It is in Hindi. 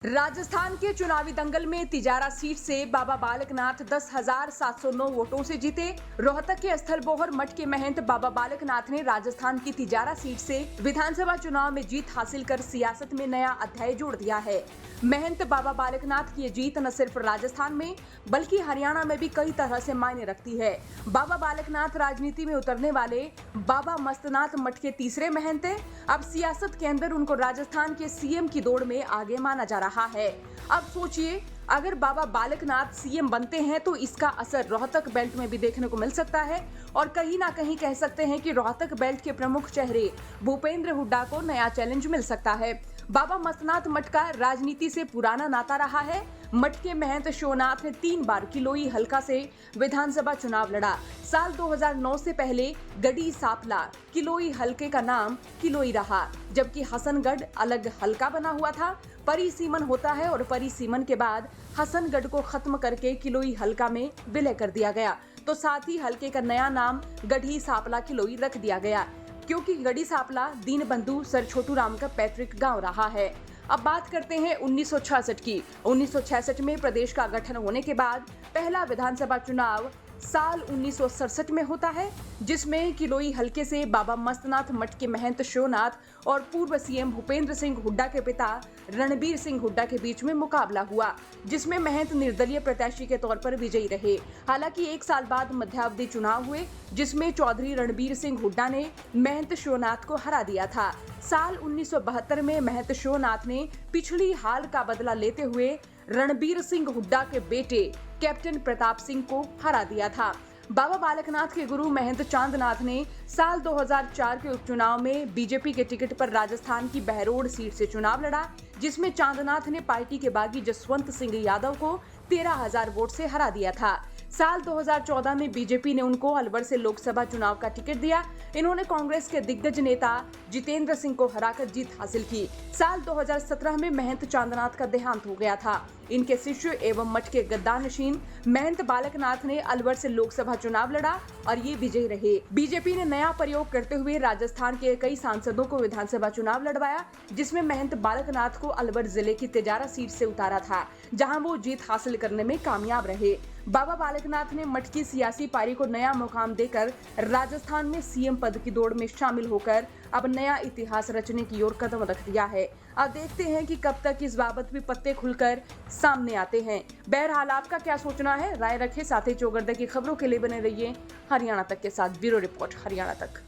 राजस्थान के चुनावी दंगल में तिजारा सीट से बाबा बालकनाथ 10,709 वोटों से जीते। रोहतक के स्थलबोहर मठ के महंत बाबा बालकनाथ ने राजस्थान की तिजारा सीट से विधानसभा चुनाव में जीत हासिल कर सियासत में नया अध्याय जोड़ दिया है। महंत बाबा बालकनाथ की ये जीत न सिर्फ राजस्थान में बल्कि हरियाणा में भी कई तरह से मायने रखती है। बाबा बालकनाथ राजनीति में उतरने वाले बाबा मस्तनाथ मठ के तीसरे महंत हैं। अब सियासत के अंदर उनको राजस्थान के सीएम की दौड़ में आगे माना जा रहा है। अब सोचिए, अगर बाबा बालकनाथ सीएम बनते हैं तो इसका असर रोहतक बेल्ट में भी देखने को मिल सकता है और कहीं ना कहीं कह सकते हैं कि रोहतक बेल्ट के प्रमुख चेहरे भूपेंद्र हुड्डा को नया चैलेंज मिल सकता है। बाबा मस्तनाथ मठ का राजनीति से पुराना नाता रहा है। मठ के महंत शिवनाथ ने 3 बार किलोई हलका से विधानसभा चुनाव लड़ा। साल 2009 से पहले गढ़ी सापला किलोई हलके का नाम किलोई रहा, जबकि हसनगढ़ अलग हलका बना हुआ था। परिसीमन होता है और परिसीमन के बाद हसनगढ़ को खत्म करके किलोई हलका में विलय कर दिया गया, तो साथ ही हलके का नया नाम गढ़ी सापला किलोई रख दिया गया, क्योंकि गढ़ी सापला दीनबंधु सर छोटू राम का पैतृक गांव रहा है। अब बात करते हैं 1966 की। 1966 में प्रदेश का गठन होने के बाद पहला विधानसभा चुनाव साल 1967 में होता है, जिसमें किलोई हलके से बाबा मस्तनाथ मठ के महंत शिवनाथ और पूर्व सीएम भूपेंद्र सिंह हुड्डा के पिता रणबीर सिंह हुड्डा के बीच में मुकाबला हुआ, जिसमें महंत निर्दलीय प्रत्याशी के तौर पर विजयी रहे। हालांकि 1 साल बाद मध्यावधि चुनाव हुए, जिसमें चौधरी रणबीर सिंह हुड्डा ने महंत शिवनाथ को हरा दिया था। साल 1972 में महंत शिवनाथ ने पिछली हार का बदला लेते हुए रणबीर सिंह हुड्डा के बेटे कैप्टन प्रताप सिंह को हरा दिया था। बाबा बालकनाथ के गुरु महंत चांदनाथ ने साल 2004 के उपचुनाव में बीजेपी के टिकट पर राजस्थान की बहरोड सीट से चुनाव लड़ा, जिसमें चांदनाथ ने पार्टी के बागी जसवंत सिंह यादव को 13,000 वोट से हरा दिया था। साल 2014 में बीजेपी ने उनको अलवर से लोकसभा चुनाव का टिकट दिया। इन्होंने कांग्रेस के दिग्गज नेता जितेंद्र सिंह को हराकर जीत हासिल की। साल 2017 में महंत चांदनाथ का देहांत हो गया था। इनके शिष्य एवं मठ के गद्दानशीन महंत बालकनाथ ने अलवर से लोकसभा चुनाव लड़ा और ये विजयी रहे। बीजेपी ने नया प्रयोग करते हुए राजस्थान के कई सांसदों को विधानसभा चुनाव लड़वाया, जिसमें महंत बालकनाथ को अलवर जिले की तिजारा सीट से उतारा था, जहां वो जीत हासिल करने में कामयाब रहे। बाबा बालकनाथ ने मठ की सियासी पारी को नया मुकाम देकर राजस्थान में सीएम पद की दौड़ में शामिल होकर अब नया इतिहास रचने की ओर कदम रख दिया है। अब देखते हैं कि कब तक इस बाबत भी पत्ते खुलकर सामने आते हैं। बहरहाल आपका क्या सोचना है, राय रखें। साथ ही चौगरदे की खबरों के लिए बने रहिए हरियाणा तक के साथ। ब्यूरो रिपोर्ट हरियाणा तक।